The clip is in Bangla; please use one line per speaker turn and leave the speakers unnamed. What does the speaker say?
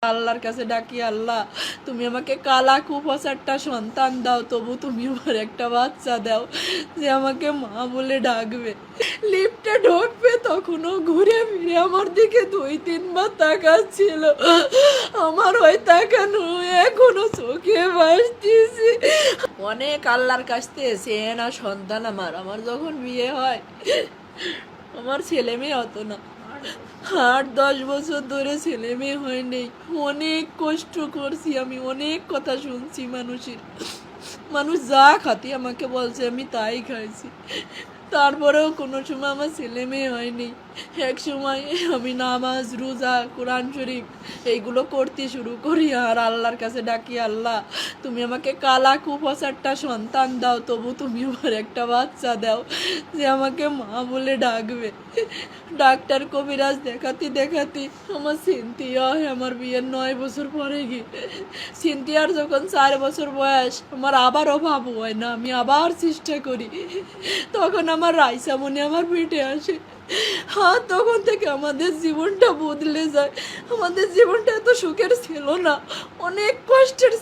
আল্লাহর কাছে ডাকি, আল্লাহ তুমি আমাকে কালা কুফাসারটা সন্তান দাও, তবু তুমি আমার একটা বাচ্চা দাও যে আমাকে মা বলে ডাকবে। লিফটে ঢুকবে তখনও ঘুরে ফিরে আমার দিকে 2-3 বার তাকাচ্ছিল। আমার ওই তাকানো এখনো চোখে ভাসতেছি। অনেক আল্লাহর কাছ থেকে চেয়ে না সন্তান আমার। আমার যখন বিয়ে হয় আমার ছেলে মেয়ে হতো না, 8-10 বছর ধরে ছেলে মেয়ে হয়নি। অনেক কষ্ট করছি আমি, অনেক কথা শুনছি মানুষের। মানুষ যা খাতি আমাকে বলছে আমি তাই খাইছি, তারপরেও কোনো সময় আমার ছেলে মেয়ে হয়নি। এক সময় আমি নামাজ রোজা কোরআন শরীফ এইগুলো করতে শুরু করি আর আল্লাহর কাছে ডাকি, আল্লাহ তুমি আমাকে কালা কুফাসারটা সন্তান দাও, তবু তুমি আমার একটা বাচ্চা দাও যে আমাকে মা বলে ডাকবে। ডাক্তার কবিরাজ দেখাতে দেখাতে আমার সিনথিয়া হয় আমার বিয়ের 9 বছর পরে গিয়ে। সিনথিয়ার যখন 4 বছর বয়স, আমার আবার অভাব হয় না, আমি আবার চেষ্টা করি। তখন আমার রাইসা মনে আমার পেটে আসে। হ্যাঁ, তখন থেকে আমাদের জীবনটা বদলে যায়। আমাদের জীবনটা এত সুখের ছিল না, অনেক কষ্টের।